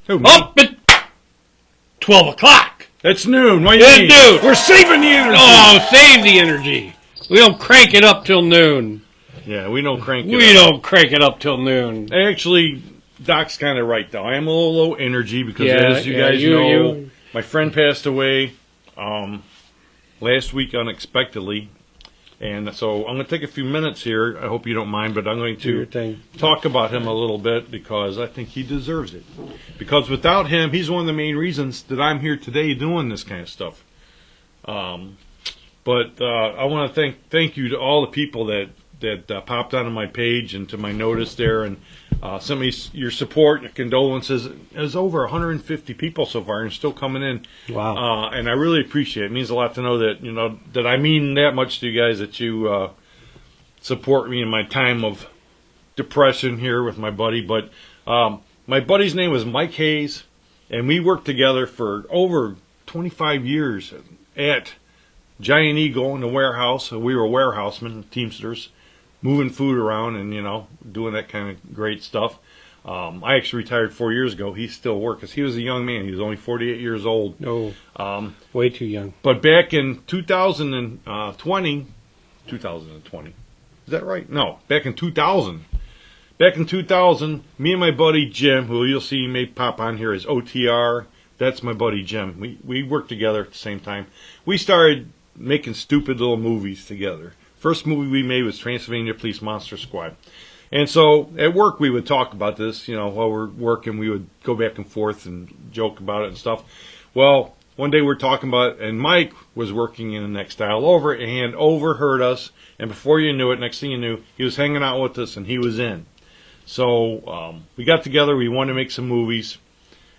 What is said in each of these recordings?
Who, me? Up at 12 o'clock. It's noon. What do It's you mean? noon. We're saving the energy. Oh, save the energy. We don't crank it up till noon. Yeah, we don't crank it We up. don't crank it up till noon. Actually, Doc's kind of right, though. I am a little low energy because, as you guys know, my friend passed away last week unexpectedly. And so I'm going to take a few minutes here. I hope you don't mind, but I'm going to talk about him a little bit because I think he deserves it. Because without him, he's one of the main reasons that I'm here today doing this kind of stuff. But I want to thank you to all the people that popped onto my page and to my notice there and sent me your support, your condolences. There's over 150 people so far and still coming in. Wow. And I really appreciate it. It means a lot to know that, that I mean that much to you guys, that you support me in my time of depression here with my buddy. But my buddy's name was Mike Hayes, and we worked together for over 25 years at Giant Eagle in the warehouse. We were warehousemen, Teamsters, moving food around and, doing that kind of great stuff. I actually retired 4 years ago. He still worked because he was a young man. He was only 48 years old. No, way too young. But back in 2020, is that right? No, back in 2000. Back in 2000, me and my buddy Jim, who you'll see may pop on here as OTR, that's my buddy Jim. We worked together at the same time. We started making stupid little movies together. First movie we made was Transylvania Police Monster Squad. And so at work we would talk about this, while we're working we would go back and forth and joke about it and stuff. Well, one day we're talking about it, and Mike was working in the next aisle over and overheard us, and before you knew it, next thing you knew, he was hanging out with us and he was in. So we got together, we wanted to make some movies,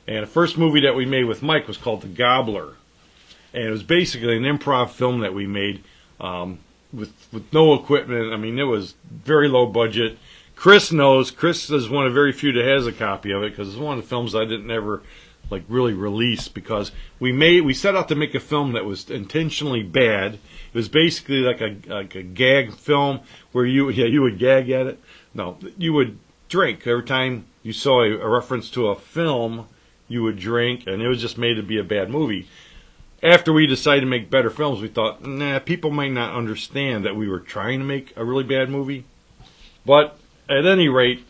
and the first movie that we made with Mike was called The Gobbler. And it was basically an improv film that we made with no equipment. I mean, it was very low budget. Chris knows. Chris is one of very few that has a copy of it because it's one of the films I didn't ever really release because we set out to make a film that was intentionally bad. It was basically like a gag film where you would gag at it. No, you would drink every time you saw a reference to a film. You would drink, and it was just made to be a bad movie. After we decided to make better films, we thought, people might not understand that we were trying to make a really bad movie. But at any rate,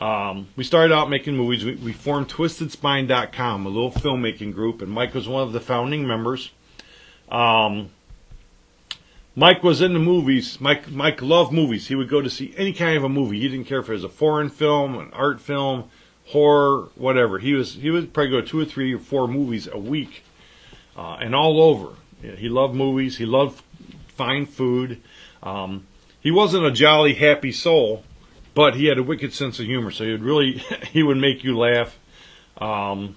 we started out making movies. We formed TwistedSpine.com, a little filmmaking group, and Mike was one of the founding members. Mike was into movies. Mike loved movies. He would go to see any kind of a movie. He didn't care if it was a foreign film, an art film, horror, whatever. He would probably go 2 or 3 or 4 movies a week. And all over. He loved movies. He loved fine food. He wasn't a jolly, happy soul, but he had a wicked sense of humor. So he would make you laugh. So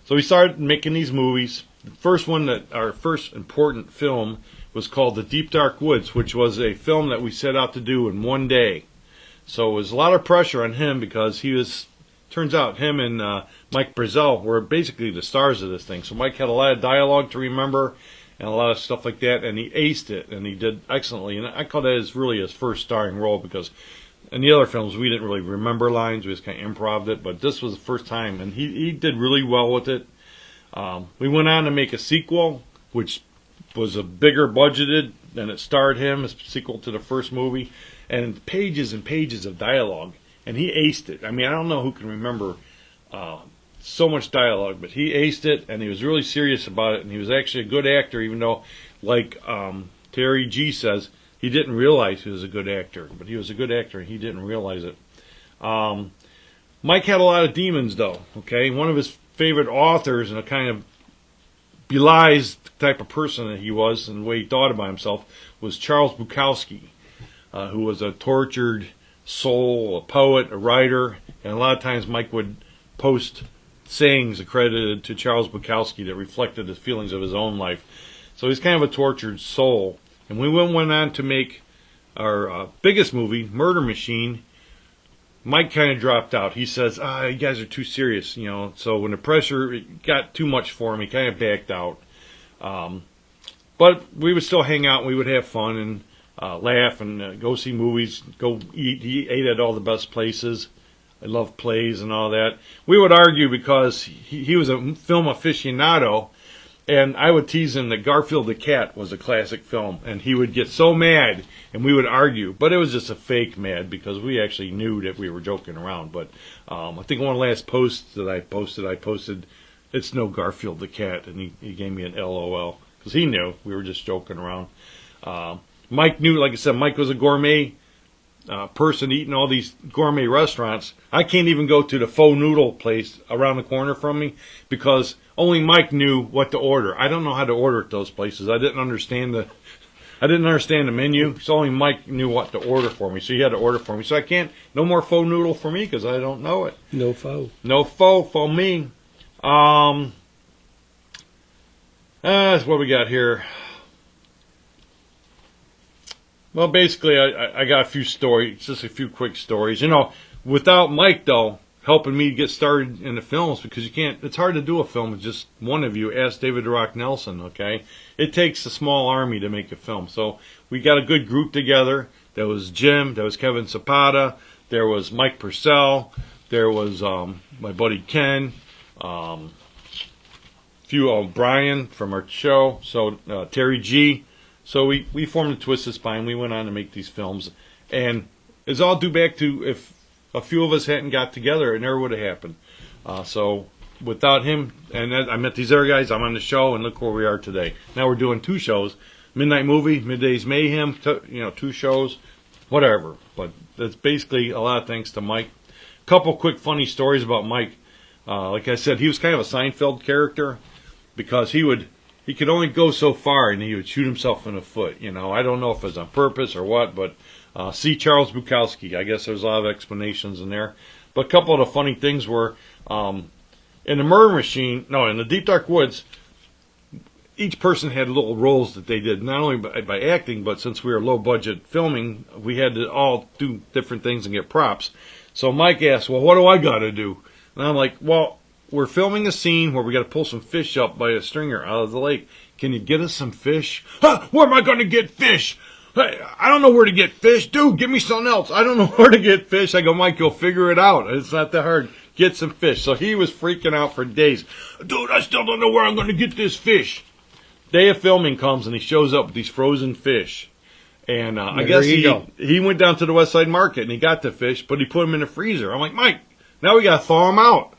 we started making these movies. The first one, our first important film, was called The Deep Dark Woods, which was a film that we set out to do in one day. So it was a lot of pressure on him because turns out him and Mike Brazel were basically the stars of this thing. So Mike had a lot of dialogue to remember and a lot of stuff like that, and he aced it, and he did excellently. And I call that his first starring role because in the other films we didn't really remember lines. We just kind of improv'd it, but this was the first time, and he did really well with it. We went on to make a sequel, which was a bigger budgeted, and it starred him, a sequel to the first movie, and pages and pages of dialogue. And he aced it. I mean, I don't know who can remember so much dialogue, but he aced it, and he was really serious about it, and he was actually a good actor, even though, like Terry G says, he didn't realize he was a good actor. But he was a good actor, and he didn't realize it. Mike had a lot of demons, though, okay? One of his favorite authors, and a kind of belies the type of person that he was and the way he thought about himself, was Charles Bukowski, who was a tortured soul, a poet, a writer, and a lot of times Mike would post sayings accredited to Charles Bukowski that reflected the feelings of his own life. So he's kind of a tortured soul. And we went on to make our biggest movie, Murder Machine. Mike kind of dropped out. He says, you guys are too serious, So when the pressure got too much for him, he kind of backed out. But we would still hang out and we would have fun and laugh and go see movies, go eat. He ate at all the best places. I love plays and all that. We would argue because he was a film aficionado, and I would tease him that Garfield the Cat was a classic film, and he would get so mad, and we would argue. But it was just a fake mad because we actually knew that we were joking around. But I think one of the last posts that I posted, it's no Garfield the Cat, and he gave me an LOL because he knew we were just joking around. Mike knew, like I said, Mike was a gourmet person eating all these gourmet restaurants. I can't even go to the faux noodle place around the corner from me because only Mike knew what to order. I don't know how to order at those places. I didn't understand the menu, so only Mike knew what to order for me. So he had to order for me. So I can't, no more faux noodle for me because I don't know it. No faux. No faux for me. That's what we got here. Well, basically, I got a few stories, just a few quick stories. You know, without Mike, though, helping me get started in the films, because you can't, it's hard to do a film with just one of you. Ask David the Rock Nelson, okay? It takes a small army to make a film. So we got a good group together. There was Jim, there was Kevin Zapata, there was Mike Purcell, there was my buddy Ken, Brian from our show, so Terry G. So we formed a Twisted Spine. We went on to make these films. And it's all due back to if a few of us hadn't got together, it never would have happened. So without him, and I met these other guys, I'm on the show, and look where we are today. Now we're doing 2 shows. Midnight Movie, Midday's Mayhem, 2 shows, whatever. But that's basically a lot of thanks to Mike. Couple quick funny stories about Mike. Like I said, he was kind of a Seinfeld character because he could only go so far, and he would shoot himself in the foot. You know, I don't know if it was on purpose or what, but see Charles Bukowski. I guess there's a lot of explanations in there. But a couple of the funny things were, in the Murder Machine, in the Deep Dark Woods, each person had little roles that they did, not only by acting, but since we were low-budget filming, we had to all do different things and get props. So Mike asked, well, what do I got to do? And I'm like, well, we're filming a scene where we got to pull some fish up by a stringer out of the lake. Can you get us some fish? Where am I going to get fish? Hey, I don't know where to get fish. Dude, give me something else. I don't know where to get fish. I go, Mike, you'll figure it out. It's not that hard. Get some fish. So he was freaking out for days. Dude, I still don't know where I'm going to get this fish. Day of filming comes, and he shows up with these frozen fish. And I guess he went down to the West Side Market, and he got the fish, but he put them in the freezer. I'm like, Mike, now we got to thaw them out.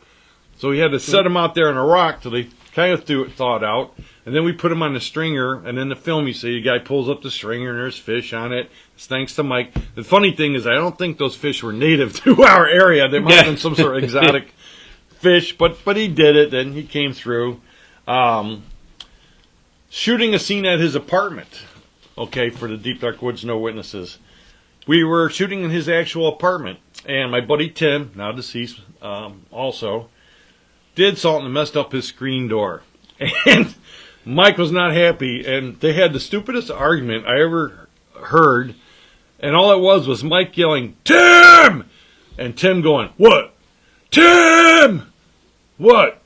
So we had to set them out there on a rock till they kind of thawed out. And then we put them on the stringer. And in the film, you see a guy pulls up the stringer and there's fish on it. It's thanks to Mike. The funny thing is I don't think those fish were native to our area. They might have been some sort of exotic fish. But he did it and he came through. Shooting a scene at his apartment. Okay, for the Deep Dark Woods No Witnesses. We were shooting in his actual apartment. And my buddy Tim, now deceased also, did something and messed up his screen door. And Mike was not happy, and they had the stupidest argument I ever heard. And all it was Mike yelling, Tim! And Tim going, what? Tim! What?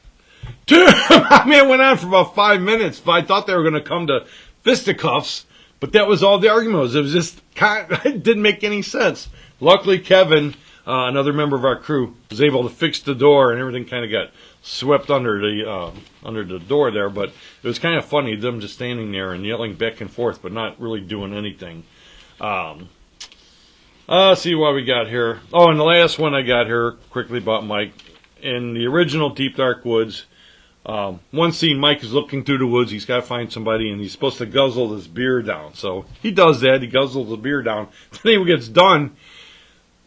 Tim! I mean, it went on for about 5 minutes. But I thought they were going to come to fisticuffs, but that was all the argument was. It was just it didn't make any sense. Luckily, Kevin, another member of our crew, was able to fix the door, and everything kind of got swept under the door there. But it was kind of funny, them just standing there and yelling back and forth, but not really doing anything. Let's see what we got here. Oh, and the last one I got here, quickly about Mike. In the original Deep Dark Woods, one scene, Mike is looking through the woods. He's got to find somebody, and he's supposed to guzzle this beer down. So he does that. He guzzles the beer down. Then he gets done.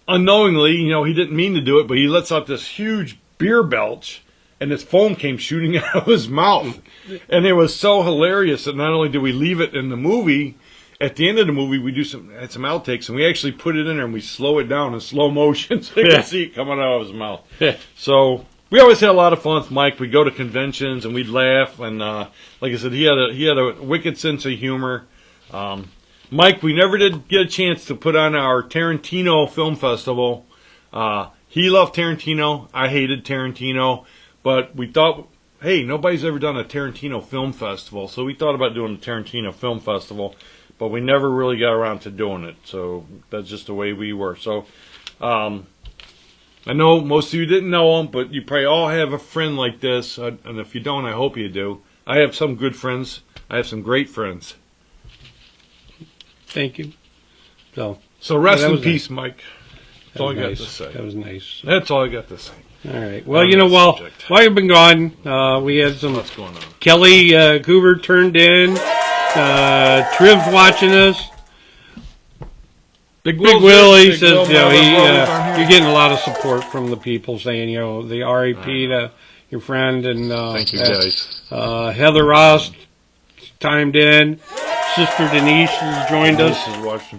Unknowingly, he didn't mean to do it, but he lets out this huge beer belch, and this foam came shooting out of his mouth. And it was so hilarious that not only did we leave it in the movie, at the end of the movie, we had some outtakes, and we actually put it in there, and we slow it down in slow motion so you can see it coming out of his mouth. So we always had a lot of fun with Mike. We'd go to conventions, and we'd laugh. And like I said, he had a wicked sense of humor. Mike, we never did get a chance to put on our Tarantino Film Festival. He loved Tarantino. I hated Tarantino. But we thought, hey, nobody's ever done a Tarantino Film Festival. So we thought about doing a Tarantino Film Festival. But we never really got around to doing it. So that's just the way we were. So I know most of you didn't know him, but you probably all have a friend like this. And if you don't, I hope you do. I have some good friends. I have some great friends. Thank you. So rest in peace, Mike. That's all I got to say. That was nice. That's all I got to say. All right. Well, while you've been gone, we had some. What's going on? Kelly Goober turned in. Triv's watching us. Big Will, he says, you're getting a lot of support from the people saying, the RAP to your friend. And thank you, guys. Heather Ross chimed in. Sister Denise has joined us.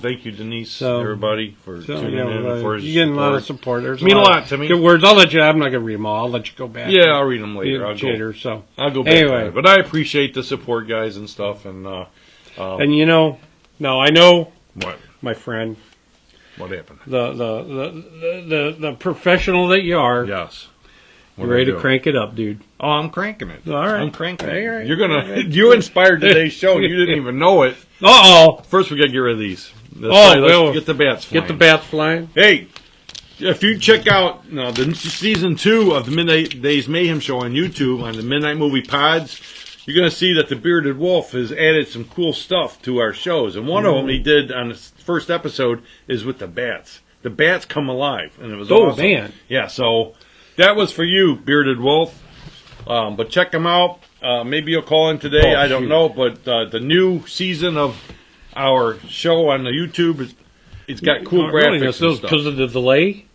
Thank you, Denise, everybody, for tuning in. You're getting a lot of support. There's mean a lot to me. Good words. I'm not going to read them all. I'll let you go back. Yeah, I'll read them later. I'll go back. Anyway. But I appreciate the support, guys, and stuff. And I know what, my friend. What happened? The professional that you are. Yes. You're ready to crank it up, dude. Oh, I'm cranking it. All right. I'm cranking it. Right. You inspired today's show. You didn't even know it. Uh-oh. First, we got to get rid of these. Let's get the bats flying. Get the bats flying. Hey, if you check out the season 2 of the Midnight Days Mayhem show on YouTube, on the Midnight Movie Pods, you're going to see that the Bearded Wolf has added some cool stuff to our shows. And one of them he did on the first episode is with the bats. The bats come alive. And it was awesome. Man. Yeah, so that was for you, Bearded Wolf. But check them out. Maybe you'll call in today. I don't know. But the new season of our show on the YouTube, it's got cool graphics and stuff. Because of the delay?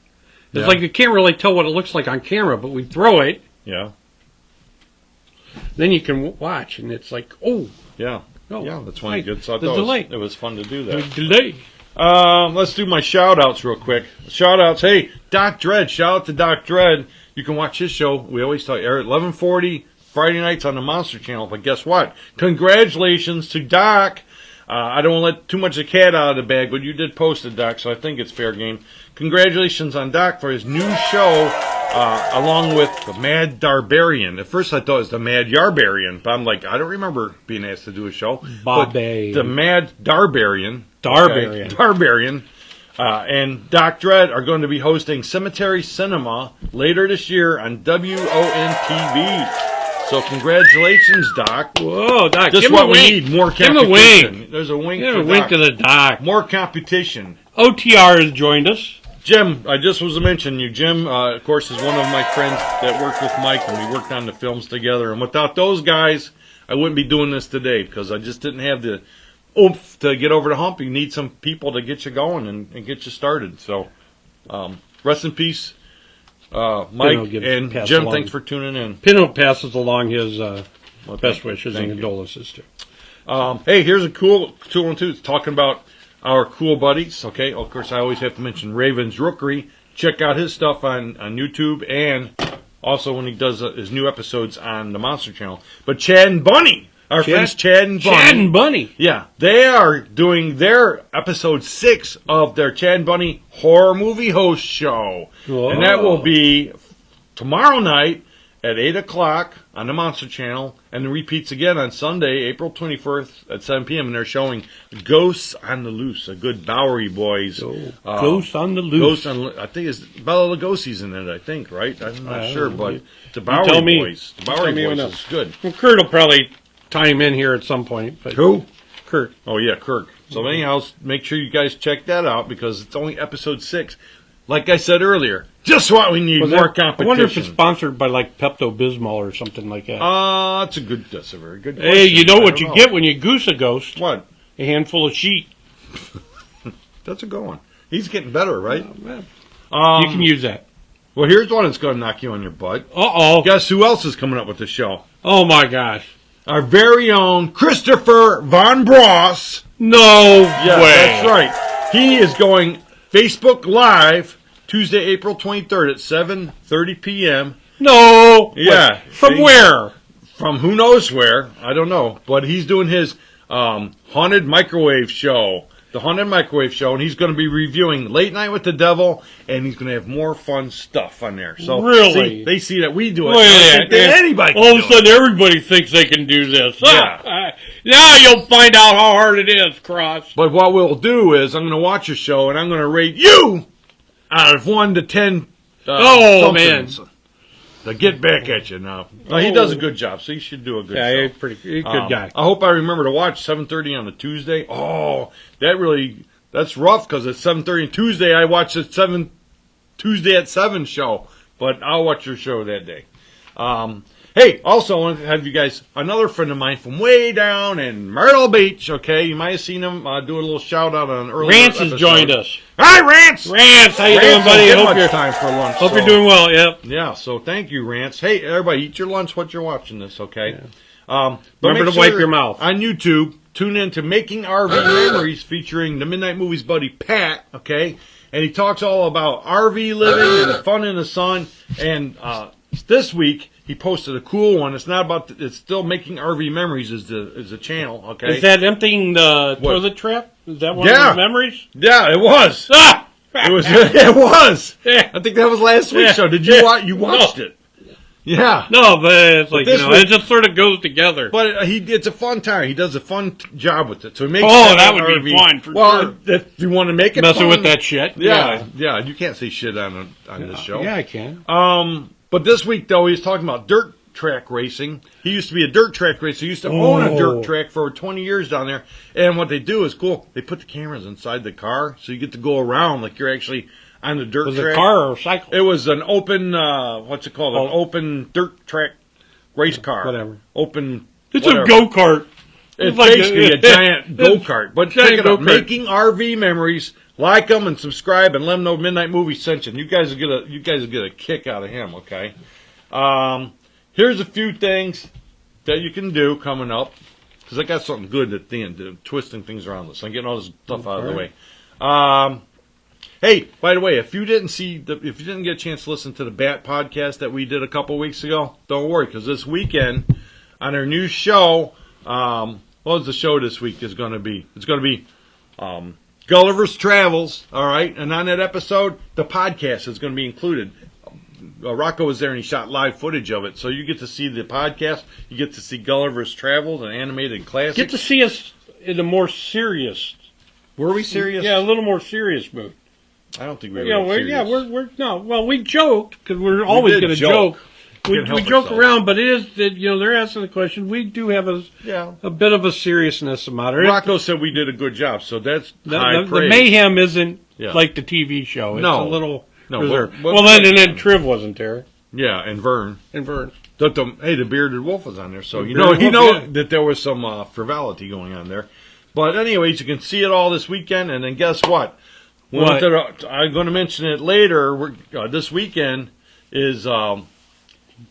It's like you can't really tell what it looks like on camera, but we throw it. Yeah. Then you can watch, and it's like, oh. Yeah. Oh, yeah, that's one good stuff. The delay. It was fun to do that. The delay. Let's do my shout-outs real quick. Shout-outs. Hey, Doc Dredd. Shout-out to Doc Dredd. You can watch his show. We always tell you, air at 11:40 Friday nights on the Monster Channel. But guess what? Congratulations to Doc. I don't want to let too much of the cat out of the bag, but you did post it, Doc, so I think it's fair game. Congratulations on Doc for his new show, along with the Mad Darbarian. At first I thought it was the Mad Yarbarian, but I'm like, I don't remember being asked to do a show. Bobby. The Mad Darbarian. Darbarian. Okay, Darbarian. And Doc Dredd are going to be hosting Cemetery Cinema later this year on WON-TV. So congratulations, Doc. Whoa, Doc. Just what we need, more competition. Give him a wink. There's a wink. Give a wink to the Doc. More competition. OTR has joined us. Jim, I just was mentioning you. Jim, of course, is one of my friends that worked with Mike, and we worked on the films together. And without those guys, I wouldn't be doing this today because I just didn't have the oomph to get over the hump. You need some people to get you going and get you started. So, rest in peace. Mike and Jim, thanks for tuning in. Pino passes along his best wishes and condolences too. Hey, here's a cool one too. It's talking about our cool buddies. Okay, of course I always have to mention Raven's Rookery. Check out his stuff on YouTube and also when he does his new episodes on the Monster Channel. But Chad and Bunny. Our friends Chad and Bunny. Chad and Bunny. Yeah, they are doing their episode 6 of their Chad and Bunny horror movie host show. Whoa. And that will be tomorrow night at 8 o'clock on the Monster Channel. And the repeats again on Sunday, April 21st at 7 p.m. And they're showing Ghosts on the Loose, a good Bowery Boys. Ghosts on the Loose. I think it's Bela Lugosi's in it, I think, right? I'm not sure, but the Bowery Boys. The Bowery Boys is good. Well, Kurt will probably tie him in here at some point. But who? Kirk. Oh, yeah, Kirk. So anyhow, make sure you guys check that out because it's only episode 6. Like I said earlier, just what we need, more competition. I wonder if it's sponsored by like Pepto-Bismol or something like that. That's a very good question. Hey, you know what you get when you goose a ghost? What? A handful of sheet. That's a good one. He's getting better, right? You can use that. Well, here's one that's going to knock you on your butt. Uh-oh. Guess who else is coming up with the show? Oh, my gosh. Our very own Christopher Von Bross. No way. That's right. He is going Facebook Live Tuesday, April 23rd at 7:30 p.m. No. Yeah. From where? From who knows where. I don't know. But he's doing his Haunted Microwave show. The Haunted Microwave Show, and he's going to be reviewing Late Night with the Devil, and he's going to have more fun stuff on there. So really, they see that we do it. Anybody all of a sudden, everybody thinks they can do this. Yeah. Now you'll find out how hard it is, Cross. But what we'll do is I'm going to watch your show, and I'm going to rate you out of 1 to 10 Man. To get back at you now. He does a good job, so he should do a good show. Yeah, he's a good guy. I hope I remember to watch 7:30 on a Tuesday. Oh, that's rough because it's 7:30 on Tuesday. I watch the Tuesday at 7 show, but I'll watch your show that day. Hey, also, I want to have you guys, another friend of mine from way down in Myrtle Beach, okay? You might have seen him do a little shout-out on an earlier Rance episode. has joined us. Hi, Rance! Rance, how you doing, buddy? Hope you're time for lunch. Hope you're doing well, yep. Yeah, so thank you, Rance. Hey, everybody, eat your lunch while you're watching this, okay? Yeah. Remember to wipe your mouth. On YouTube, tune in to Making RV Memories featuring the Midnight Movies buddy, Pat, okay? And he talks all about RV living and fun in the sun. And this week, he posted a cool one. It's not about. It's still Making RV Memories is the channel. Okay. Is that emptying the toilet trap? Is that one of the memories? Yeah, it was. Ah! It was. It was. Yeah. I think that was last week's show. Did you watch? You watched it? Yeah. No, but it's like it just sort of goes together. But it's a fun time. He does a fun job with it. So he makes. That would be fun for sure. If you want to make it messing fun, with that shit. Yeah. You can't say shit on this show. Yeah, I can. But this week, though, he was talking about dirt track racing. He used to be a dirt track racer. He used to own a dirt track for 20 years down there. And what they do is cool. They put the cameras inside the car, so you get to go around like you're actually on the dirt track. Was it a car or a cycle? It was an open, what's it called? An open dirt track race car. Whatever. Open. It's whatever. a go-kart. It's basically a giant go-kart. But check it out. Go-kart. Making RV Memories. Like them and subscribe and let them know Midnight Movie sent you. You guys will get a kick out of him, okay? Here's a few things that you can do coming up because I got something good at the end, twisting things around this. I'm getting all this stuff out of the way. Hey, by the way, if you didn't get a chance to listen to the Bat podcast that we did a couple weeks ago, don't worry because this weekend on our new show, what was the show this week is going to be? It's going to be Gulliver's Travels, all right? And on that episode, the podcast is going to be included. Rocco was there and he shot live footage of it. So you get to see the podcast. You get to see Gulliver's Travels, an animated classic. Get to see us in a more serious. Were we serious? Yeah, a little more serious mood. I don't think we were serious. Yeah, no. Well, we joked because we're always going to joke. We joke around, but it is that they're asking the question. We do have a bit of a seriousness about it. Rocco said we did a good job, so that's high praise. The Mayhem isn't like the TV show. It's a little reserved. Well, then Triv wasn't there. Yeah, and Vern. The Bearded Wolf was on there, so he Wolf, that there was some frivolity going on there. But anyways, you can see it all this weekend, and then guess what? I'm going to mention it later. This weekend is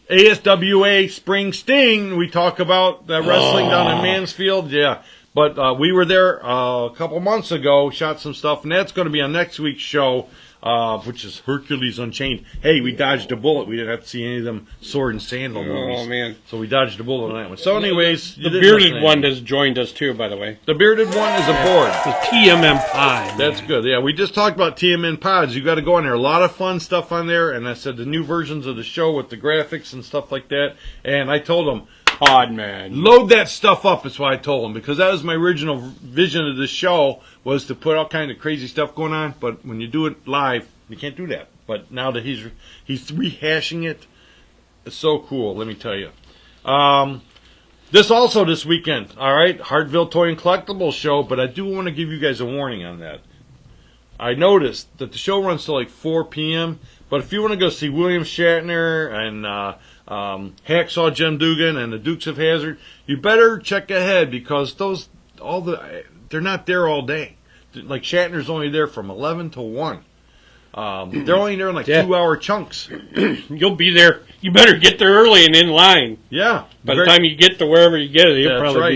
ASWA Spring Sting. We talk about the wrestling down in Mansfield. Yeah. But we were there a couple months ago, shot some stuff, and that's going to be on next week's show, which is Hercules Unchained. Hey, we dodged a bullet. We didn't have to see any of them sword and sandal movies. Oh, man. So we dodged a bullet on that one. So anyways. The bearded one has joined us, too, by the way. The bearded one is aboard. The TMM pod. That's good. Yeah, we just talked about TMM pods. You got to go on there. A lot of fun stuff on there. And I said the new versions of the show with the graphics and stuff like that. And I told them, Pod man, load that stuff up. Is what I told him because that was my original vision of the show was to put all kind of crazy stuff going on. But when you do it live, you can't do that. But now that he's rehashing it, it's so cool. Let me tell you. This weekend, all right, Hartville Toy and Collectibles show. But I do want to give you guys a warning on that. I noticed that the show runs till like 4 p.m. But if you want to go see William Shatner and Hacksaw Jim Dugan and the Dukes of Hazzard, you better check ahead because they're not there all day. Like Shatner's only there from 11 to 1. They're only there in 2-hour chunks. You'll be there. You better get there early and in line. Yeah. By the time you get to wherever you get it,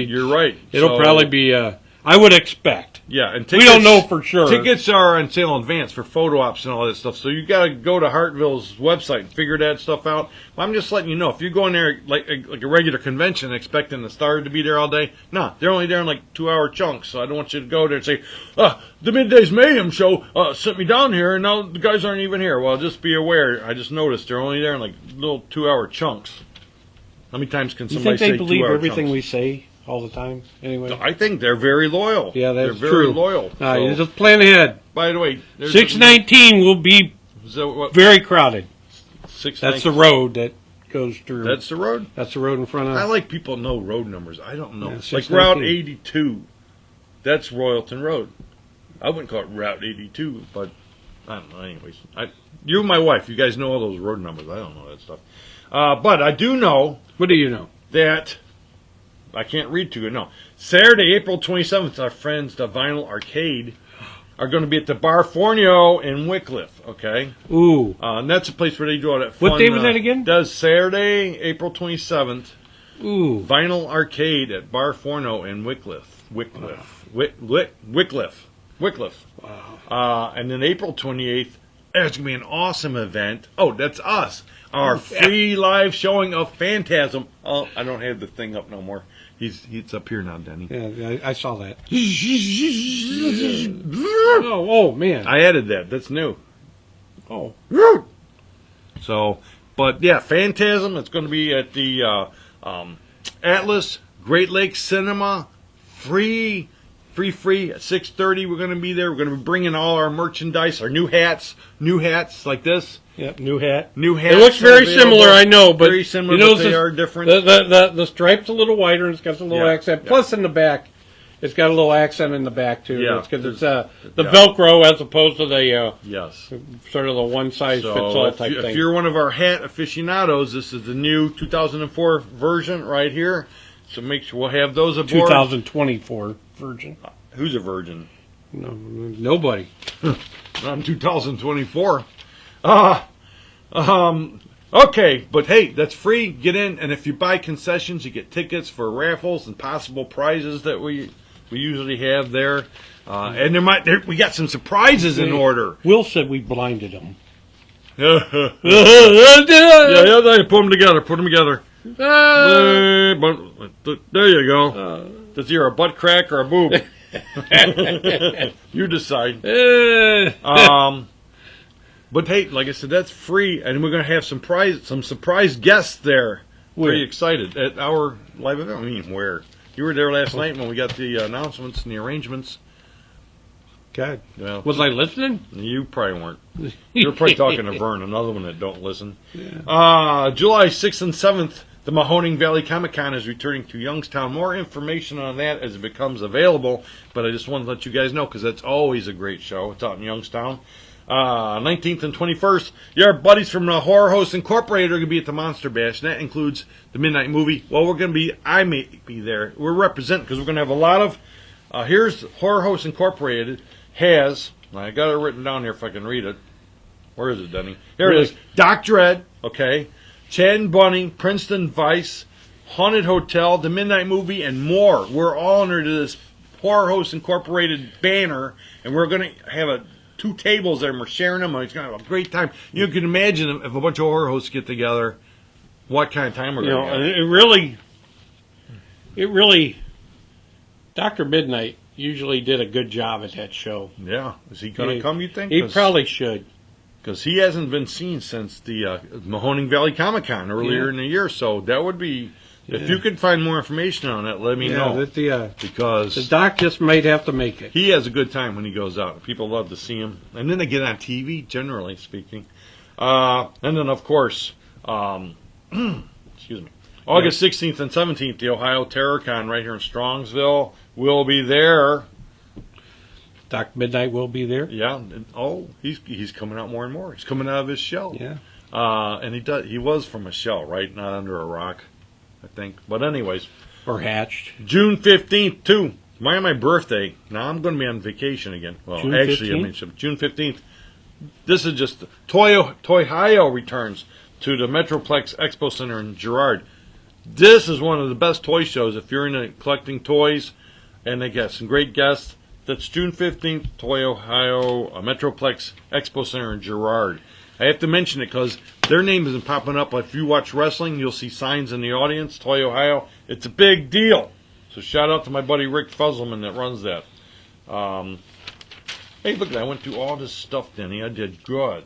You're right. It'll probably be. I would expect. Yeah, and we don't know for sure. Tickets are on sale in advance for photo ops and all that stuff. So you got to go to Hartville's website and figure that stuff out. I'm just letting you know if you go in there like a regular convention expecting the star to be there all day, they're only there in 2-hour chunks. So I don't want you to go there and say, the Middays Mayhem show sent me down here and now the guys aren't even here. Well, just be aware. I just noticed they're only there in little 2-hour chunks. How many times can somebody say 2-hour chunks? You think they believe everything we say? All the time, anyway. I think they're very loyal. Yeah, they're very loyal. You just plan ahead. By the way, 619 will be Is that what? Very crowded. That's the road that goes through. That's the road? That's the road in front of... I like people know road numbers. I don't know. Yeah, like Route 82. That's Royalton Road. I wouldn't call it Route 82, but I don't know. Anyways, you and my wife, you guys know all those road numbers. I don't know that stuff. But I do know... What do you know? That... I can't read to you, no. Saturday, April 27th, our friends, the Vinyl Arcade, are going to be at the Bar Fornio in Wycliffe, okay? Ooh. And that's a place where they do all that fun... What day was that again? That's Saturday, April 27th. Ooh. Vinyl Arcade at Bar Forno in Wycliffe. Wycliffe. Wow. And then April 28th, there's going to be an awesome event. Oh, that's us. Our free live showing of Phantasm. Oh, I don't have the thing up no more. He's up here now, Denny. Yeah, I saw that. oh, man. I added that. That's new. Oh. So, but yeah, Phantasm. It's going to be at the Atlas Great Lakes Cinema. Free at 6:30. We're going to be there. We're going to be bringing all our merchandise, our new hats like this. Yep, new hat. It looks very similar, I know, but very similar, but they are different. The stripe's a little wider, and it's got a little accent. Yeah. Plus, in the back, it's got a little accent in the back too. Yeah, because it's the Velcro as opposed to the sort of the one size fits all type thing. If you're one of our hat aficionados, this is the new 2004 version right here. So make sure we'll have those aboard. 2024 version. Who's a virgin? No, nobody. I'm 2024. Okay, but hey, that's free. Get in, and if you buy concessions, you get tickets for raffles and possible prizes that we usually have there. And we got some surprises in order. Will said we blinded him. Yeah, they put them together. There you go. Does he a butt crack or a boob? You decide. But hey, like I said, that's free, and we're going to have some surprise guests there. Pretty excited at our live event. I mean, where? You were there last night when we got the announcements and the arrangements. God. Well, was I listening? You probably weren't. You were probably talking to Vern, another one that don't listen. Yeah. July 6th and 7th, the Mahoning Valley Comic Con is returning to Youngstown. More information on that as it becomes available, but I just wanted to let you guys know because that's always a great show. It's out in Youngstown. 19th and 21st, your buddies from Horror Host Incorporated are going to be at the Monster Bash, and that includes the Midnight Movie. Well, I may be there. We're representing because we're going to have a lot of, here's Horror Host Incorporated has, I got it written down here if I can read it. Where is it, Denny? Here it is. Dr. Ed, okay, Chad and Bunny, Princeton Vice, Haunted Hotel, the Midnight Movie, and more. We're all under this Horror Host Incorporated banner, and we're going to have 2 tables there, and we're sharing them, and it's going to have a great time. You can imagine if a bunch of horror hosts get together, what kind of time we're going to have. It really, Dr. Midnight usually did a good job at that show. Yeah. Is he going to come, you think? He probably should. Because he hasn't been seen since the Mahoning Valley Comic Con earlier in the year, so that would be... If you can find more information on that, let me know. Because the doc just might have to make it. He has a good time when he goes out. People love to see him. And then they get on TV, generally speaking. And then, of course, excuse me, August 16th and 17th, the Ohio TerrorCon right here in Strongsville will be there. Dr. Midnight will be there? Yeah. He's coming out more and more. He's coming out of his shell. Yeah. And he was from a shell, right? Not under a rock. I think. But anyways. Or hatched. June 15th, too. My birthday. Now, I'm going to be on vacation again. Well, June actually, 15th? June 15th. This is just... Toy-Hio returns to the Metroplex Expo Center in Girard. This is one of the best toy shows if you're into collecting toys. And they got some great guests. That's June 15th, Toy-Hio Metroplex Expo Center in Girard. I have to mention it because their name isn't popping up. If you watch wrestling, you'll see signs in the audience, Toy-Ohio. It's a big deal. So shout out to my buddy Rick Fuzzelman that runs that. Hey, look, I went through all this stuff, Denny. I did good.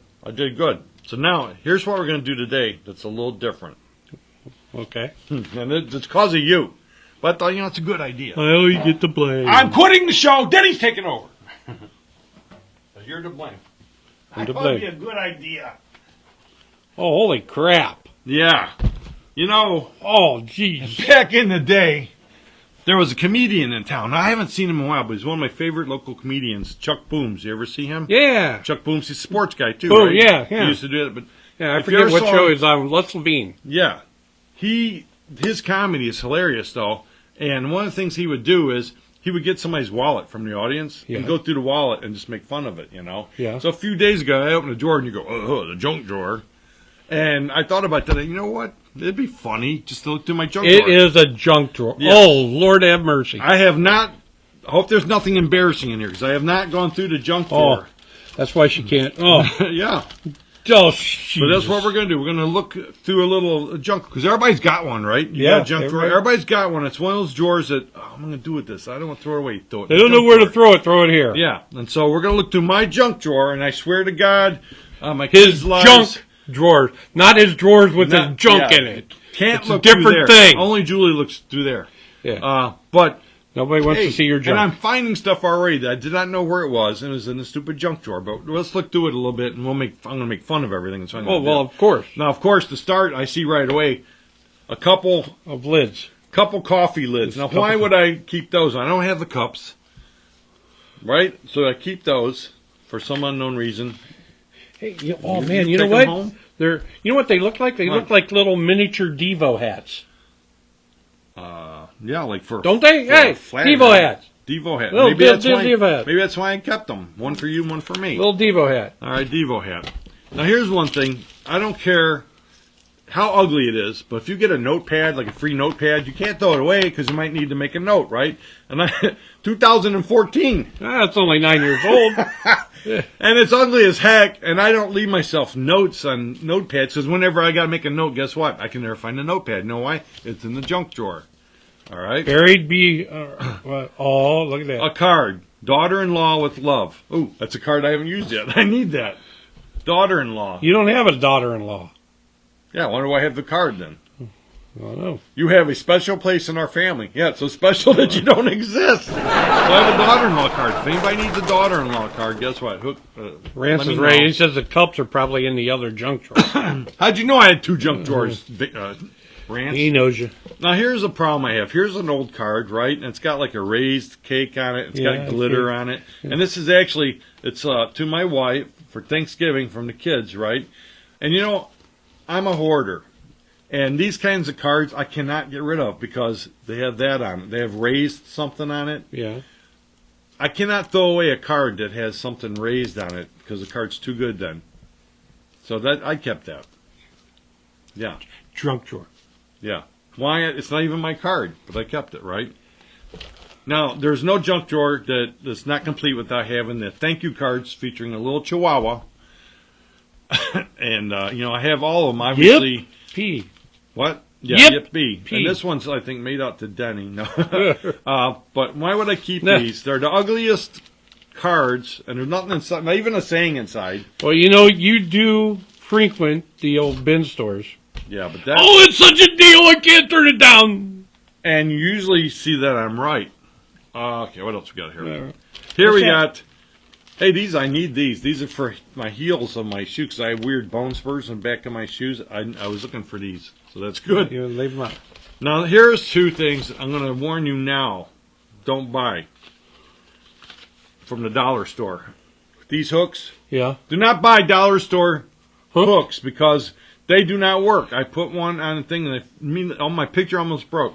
So now, here's what we're going to do today that's a little different. Okay. And it's because of you. But I thought, it's a good idea. Well, you get the blame. I'm quitting the show. Denny's taking over. You're to blame. I thought it'd be a good idea. Oh, holy crap. Yeah. You know, oh, jeez. Back in the day, there was a comedian in town. I haven't seen him in a while, but he's one of my favorite local comedians, Chuck Booms. You ever see him? Yeah. Chuck Booms, he's a sports guy, too, Boom, right? Yeah. He used to do it, but... Yeah, I forget what show he's on. Les Levine. Yeah. His comedy is hilarious, though. And one of the things he would do is he would get somebody's wallet from the audience and go through the wallet and just make fun of it, you know? Yeah. So a few days ago, I opened a drawer and you go, oh, the junk drawer. And I thought about that. You know what? It'd be funny just to look through my junk drawer. It is a junk drawer. Yes. Oh, Lord have mercy. I have not... I hope there's nothing embarrassing in here because I have not gone through the junk drawer. That's why she can't... Oh. Yeah. Oh, but that's what we're going to do. We're going to look through a little junk, because everybody's got one, right? You got a junk drawer. Everybody's got one. It's one of those drawers that, I'm going to do with this. I don't want to throw it away. They don't know where to throw it. Throw it here. Yeah. And so we're going to look through my junk drawer, and I swear to God, my kids' lives. Junk drawers. Not his drawers with his junk in it. Can't it's look a different through there. thing. Only Julie looks through there. Yeah. But... Nobody wants to see your junk. And I'm finding stuff already that I did not know where it was, and it was in the stupid junk drawer. But let's look through it a little bit, and I'm going to make fun of everything. Of course. Now, of course, to start, I see right away a couple of lids. Couple coffee lids. Now, why would I keep those? I don't have the cups, right? So I keep those for some unknown reason. Hey, man, you know what? You know what they look like? They look like little miniature Devo hats. Yeah, like for... Don't they? Hey, Devo hats. Devo hat. Little Devo hat. Maybe that's why I kept them. One for you, one for me. Little Devo hat. All right, Devo hat. Now, here's one thing. I don't care how ugly it is, but if you get a notepad, like a free notepad, you can't throw it away because you might need to make a note, right? And 2014. That's only 9 years old. And it's ugly as heck, and I don't leave myself notes on notepads because whenever I got to make a note, guess what? I can never find a notepad. You know why? It's in the junk drawer. All right. Buried oh, look at that. A card. Daughter-in-law with love. Ooh, that's a card I haven't used yet. I need that. Daughter-in-law. You don't have a daughter-in-law. Yeah, why do I have the card then? I don't know. You have a special place in our family. Yeah, it's so special that you don't exist. So I have a daughter-in-law card. If anybody needs a daughter-in-law card, guess what? Rance is right. He says the cups are probably in the other junk drawer. How'd you know I had two junk drawers, Rance? He knows you. Now, here's a problem I have. Here's an old card, right? And it's got like a raised cake on it. It's got glitter on it. Yeah. And this is actually, it's to my wife for Thanksgiving from the kids, right? And you know, I'm a hoarder. And these kinds of cards I cannot get rid of because they have that on it. They have raised something on it. Yeah. I cannot throw away a card that has something raised on it because the card's too good then. So that I kept that. Yeah. Junk drawer. Yeah. Why? It's not even my card, but I kept it, right? Now, there's no junk drawer that's not complete without having the thank you cards featuring a little chihuahua. And, I have all of them, obviously. Yip P. What? Yeah, Yip B. And this one's, I think, made out to Denny. No. But why would I keep these? They're the ugliest cards, and there's nothing inside, not even a saying inside. Well, you do frequent the old bin stores. Yeah, but that... Oh, it's such a deal, I can't turn it down. And you usually see that I'm right. Okay, what else we got here? Here we got... Hey, I need these. These are for my heels of my shoes because I have weird bone spurs in the back of my shoes. I was looking for these, so that's good. You leave them up. Now, here's two things I'm going to warn you now. Don't buy from the dollar store. These hooks. Yeah. Do not buy dollar store hooks because... they do not work. I put one on a thing, and my picture almost broke.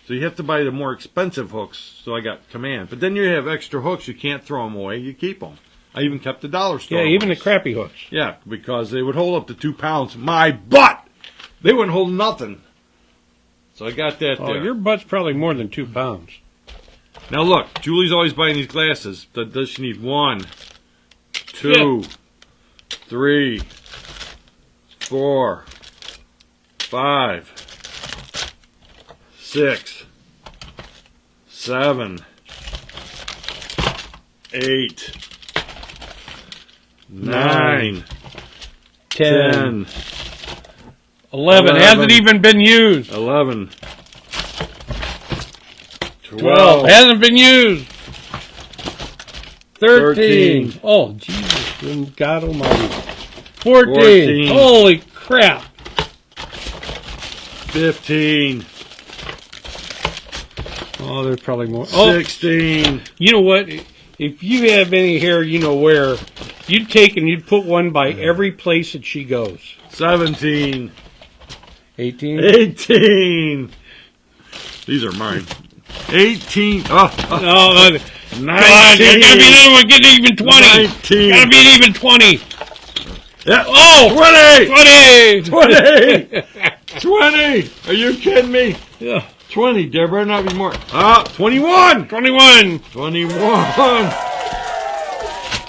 So you have to buy the more expensive hooks. So I got Command. But then you have extra hooks. You can't throw them away. You keep them. I even kept the dollar store. Yeah, even the crappy hooks. Yeah, because they would hold up to 2 pounds. My butt! They wouldn't hold nothing. So I got that there. Your butt's probably more than 2 pounds. Now look, Julie's always buying these glasses. Does she need 1, 2, 3... 4, 5, 6, 7, 8, 9, 10, 11. Hasn't even been used. 11, 12. Hasn't been used. 13. Oh, Jesus. Good God Almighty. 14. Holy crap. 15. Oh, there's probably more. 16. You know what? If you have any hair, you know where, you'd take and you'd put one by every place that she goes. 17. 18. 18. These are mine. 18. Oh, no, 19. God, there's gotta be another one. Get even 20. 19. Gotta be an even 20. Yeah. Oh, 20. 20. Are you kidding me? Yeah. 20. There better not be more. 21. 21.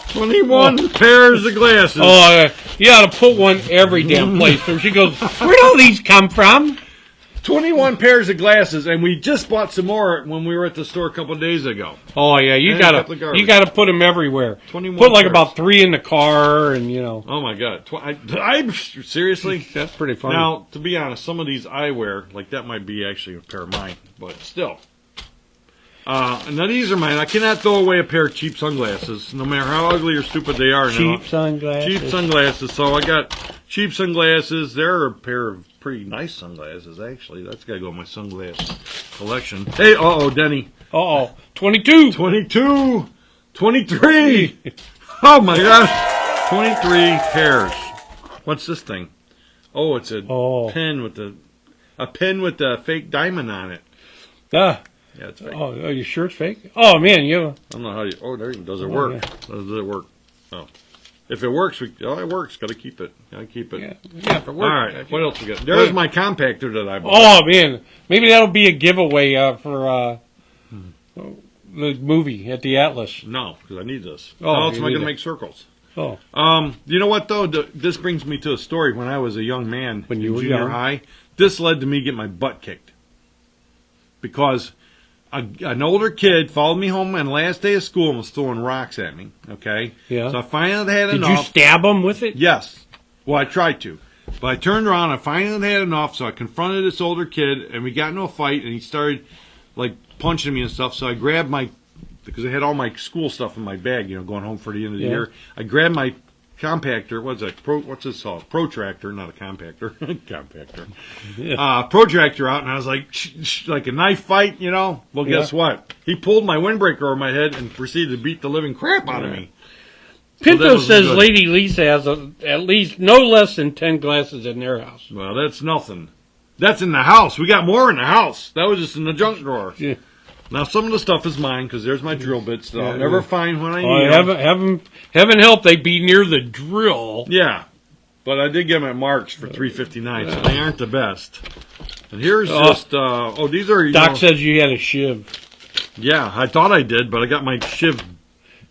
21 pairs of glasses. Oh, you ought to put one every damn place. So she goes, where'd all these come from? 21 pairs of glasses, and we just bought some more when we were at the store a couple of days ago. Oh yeah, you gotta put them everywhere. 21 put like pairs. About 3 in the car, and you know. Oh my God! Seriously? That's pretty funny. Now, to be honest, some of these I wear, like that might be actually a pair of mine, but still. Now these are mine. I cannot throw away a pair of cheap sunglasses, no matter how ugly or stupid they are. Cheap sunglasses. Cheap sunglasses. So I got cheap sunglasses. They're a pair of pretty nice sunglasses, actually. That's got to go in my sunglass collection. Hey, Denny. 22. 22. 23. Oh my gosh. 23 pairs. What's this thing? Oh, it's a pen with a fake diamond on it. Yeah, it's fake. Oh, you sure it's fake? Oh man, you. I don't know how you. Oh, there. Does it work? Yeah. Does it work? Oh, if it works, it works. Got to keep it. Got to keep it. Yeah, if it works. All right. What else we got? There's my compactor that I bought. Oh man, maybe that'll be a giveaway for the movie at the Atlas. No, because I need this. Oh, how else am I going to make circles? Oh. You know what though? This brings me to a story. When I was a young man when you were junior young. high, this led to me getting my butt kicked because an older kid followed me home on the last day of school and was throwing rocks at me. Okay. Yeah. So I finally had enough. Did you stab him with it? Yes. Well, I tried to. But I turned around, I finally had enough, so I confronted this older kid, and we got into a fight, and he started, like, punching me and stuff, so I grabbed because I had all my school stuff in my bag, going home for the end of the year. I grabbed my compactor, what's this called? Protractor, not a compactor. Compactor. Yeah. Protractor out, and I was like, like a knife fight, Well, guess what? He pulled my windbreaker over my head and proceeded to beat the living crap out of me. Pinto says Lady Lisa has at least no less than 10 glasses in their house. Well, that's nothing. That's in the house. We got more in the house. That was just in the junk drawer. Yeah. Now, some of the stuff is mine because there's my drill bits that I'll never find when I need them. Heaven help they be near the drill. Yeah. But I did get them at Mark's for $3.59, so they aren't the best. And here's just, these are, Doc says you had a shiv. Yeah, I thought I did, but I got my shiv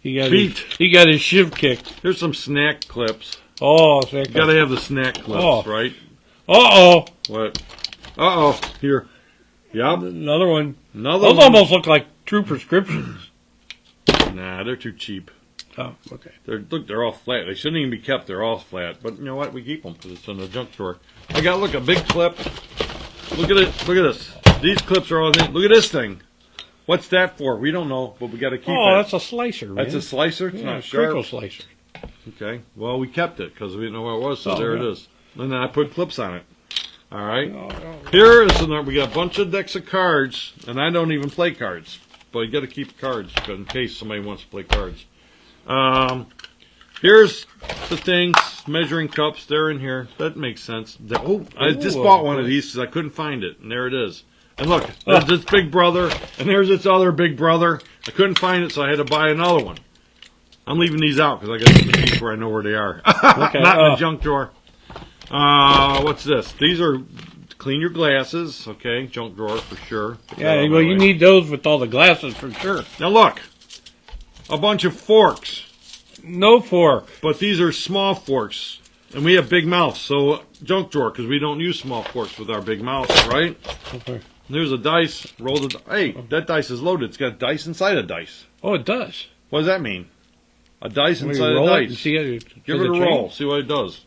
beat. He got his shiv kicked. Here's some snack clips. Oh, snack clips. Got to have the snack clips, right? Uh-oh. What? Uh-oh. Here. Yep. Another one. Those almost look like true prescriptions. Nah, they're too cheap. Oh, okay. They're all flat. They shouldn't even be kept. They're all flat. But you know what? We keep them because it's in the junk drawer. I got, a big clip. Look at it. Look at this. These clips are all in. Look at this thing. What's that for? We don't know, but we got to keep it. Oh, that's a slicer, man. That's a slicer? It's not sharp. Treacle slicer. Okay. Well, we kept it because we didn't know what it was, so there it is. And then I put clips on it. All right. Here is we got a bunch of decks of cards, and I don't even play cards, but you got to keep cards in case somebody wants to play cards. Here's the things, measuring cups. They're in here. That makes sense. I just bought one of these because I couldn't find it, and there it is. And look, there's this big brother, and there's this other big brother. I couldn't find it, so I had to buy another one. I'm leaving these out because I got to keep where I know where they are. Not in the junk drawer. What's this? These are to clean your glasses. Okay, junk drawer for sure. Yeah, well, you need those with all the glasses for sure. Now look, a bunch of forks. No fork. But these are small forks, and we have big mouths, so junk drawer because we don't use small forks with our big mouths, right? Okay. There's a dice. Roll the. Hey, that dice is loaded. It's got dice inside a dice. Oh, it does. What does that mean? A dice inside a dice. See it, give it a roll. See what it does.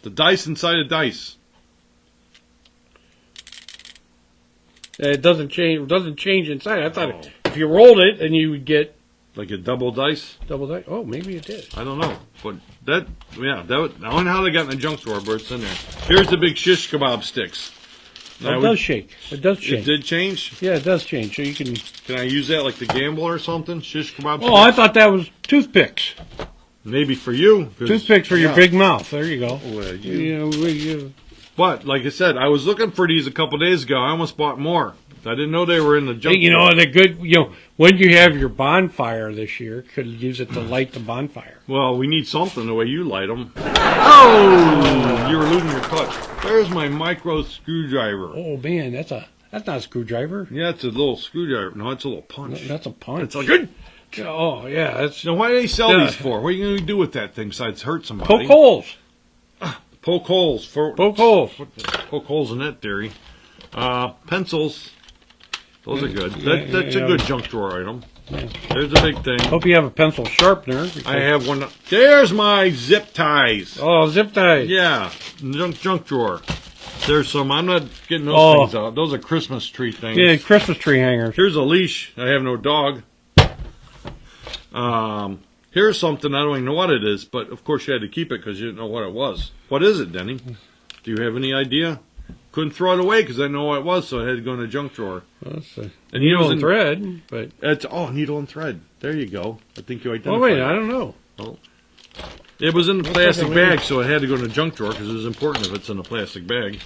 The dice inside a dice. It doesn't change. It doesn't change inside. I thought if you rolled it, then you would get Like a double dice? Double dice? Oh, maybe it did. I don't know. But I don't know how they got in the junk drawer, but it's in there. Here's the big shish kebab sticks. It does shake. It does change. It did change? Yeah, it does change. So you can... Can I use that like the gambler or something? Shish kebab sticks? Oh, I thought that was toothpicks. Maybe for you. Toothpicks for your big mouth. There you go. Well, But, like I said, I was looking for these a couple days ago. I almost bought more. I didn't know they were in the junk. Hey, they're good. When you have your bonfire this year, could use it to light the bonfire. Well, we need something the way you light them. Oh, you were losing your clutch. There's my micro screwdriver. Oh man, that's not a screwdriver. Yeah, it's a little screwdriver. No, it's a little punch. No, that's a punch. It's like good. Oh yeah, that's. Now, why do they sell these for? What are you going to do with that thing besides hurt somebody? Poke holes. Poke holes. Poke holes. Poke holes in that theory. Pencils. Those are good. That's a good junk drawer item. Yeah. There's a big thing. Hope you have a pencil sharpener. I have one. There's my zip ties. Oh, zip ties. Yeah, junk drawer. There's some. I'm not getting those things out. Those are Christmas tree things. Yeah, Christmas tree hangers. Here's a leash. I have no dog. Here's something. I don't even know what it is, but of course you had to keep it because you didn't know what it was. What is it, Denny? Do you have any idea? Couldn't throw it away because I know what it was, so I had to go in the junk drawer. Well, that's a needle and thread, but it's needle and thread. There you go. I think you identified. Oh wait, I don't know. Oh. It was in the plastic bag, so it had to go in the junk drawer because it was important if it's in a plastic bag.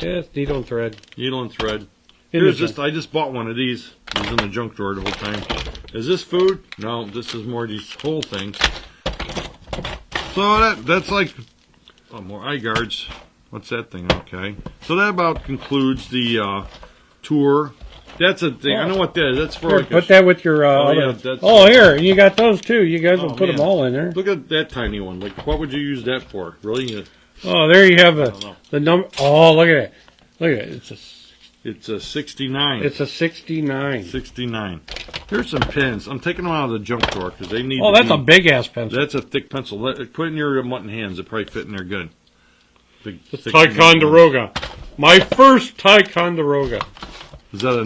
Yeah, it's needle and thread. Needle and thread. I just bought one of these. It was in the junk drawer the whole time. Is this food? No, this is more these whole things. So that's like more eye guards. What's that thing? Okay. So that about concludes the tour. That's a thing. I know what that is. That's for here, put that with your here, you got those too. You guys will put them all in there. Look at that tiny one. Like, what would you use that for? Really? Oh, there you have the number. Oh, look at it. Look at it. It's a 69. It's a 69. 69. Here's some pens. I'm taking them out of the junk drawer because they need. Oh, that's a big ass pencil. That's a thick pencil. Put it in your mutton hands. It probably fit in there good. Ticonderoga. My first Ticonderoga. Is that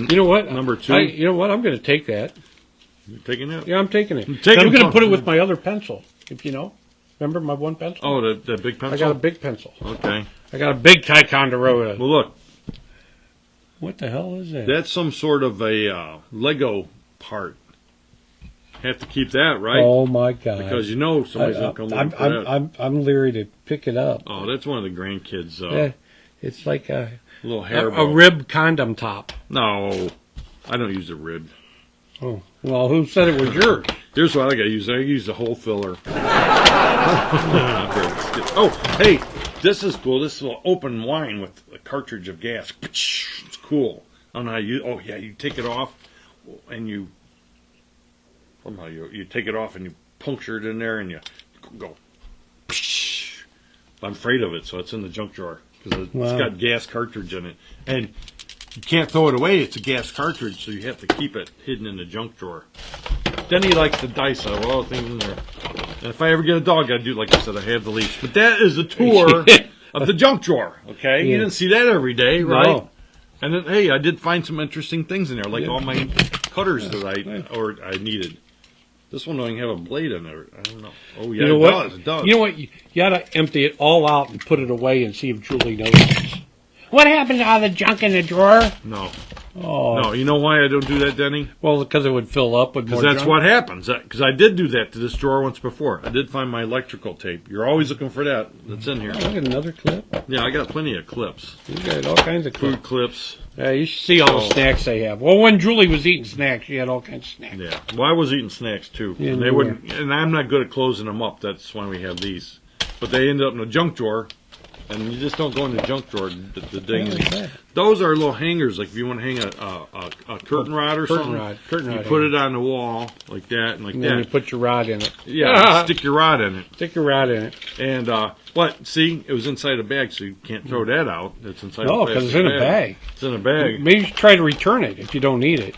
number 2? You know what? I'm going to take that. You're taking it? Yeah, I'm taking it. I'm going to put it with my other pencil, if you know. Remember my one pencil? Oh, that big pencil? I got a big pencil. Okay. I got a big Ticonderoga. Well, look. What the hell is that? That's some sort of a Lego part. Have to keep that, right? Oh my God! Because somebody's gonna come looking for that. I'm leery to pick it up. Oh, that's one of the grandkids. Yeah, it's like a little hair a rib condom top. No, I don't use a rib. Oh well, who said it was yours? Here's what I got to use. I use the hole filler. Oh, hey, this is cool. This is an open wine with a cartridge of gas. It's cool. I don't know how you. Oh yeah, you take it off and you. Somehow you take it off and you puncture it in there and you go. I'm afraid of it, so it's in the junk drawer because it's got gas cartridge in it, and you can't throw it away. It's a gas cartridge, so you have to keep it hidden in the junk drawer. Then he likes the dice. I have all the things in there. And if I ever get a dog, I do like I said. I have the leash, but that is a tour of the junk drawer. Okay, you didn't see that every day, right? No. And then hey, I did find some interesting things in there, like all my cutters that I needed. This one don't even have a blade in there. I don't know. Oh, yeah, it does. You know what? You got to empty it all out and put it away and see if Julie notices. What happened to all the junk in the drawer? No. Oh. No, you know why I don't do that, Denny? Well, because it would fill up with more junk. Because that's what happens. Because I did do that to this drawer once before. I did find my electrical tape. You're always looking for that. That's in here. Oh, look at another clip. Yeah, I got plenty of clips. You got all kinds of clips. Food clips. Yeah, you should see all the snacks they have. Well, when Julie was eating snacks, she had all kinds of snacks. Yeah. Well, I was eating snacks, too. Yeah, and they wouldn't. And I'm not good at closing them up. That's why we have these. But they ended up in a junk drawer. And you just don't go in the junk drawer. Those are little hangers. Like if you want to hang a curtain rod or something, you put it on the wall like that and like that. And then you put your rod in it. Yeah, stick your rod in it. Stick your rod in it. And what? See, it was inside a bag, so you can't throw that out. It's inside. No, because it's in a bag. It's in a bag. Maybe try to return it if you don't need it.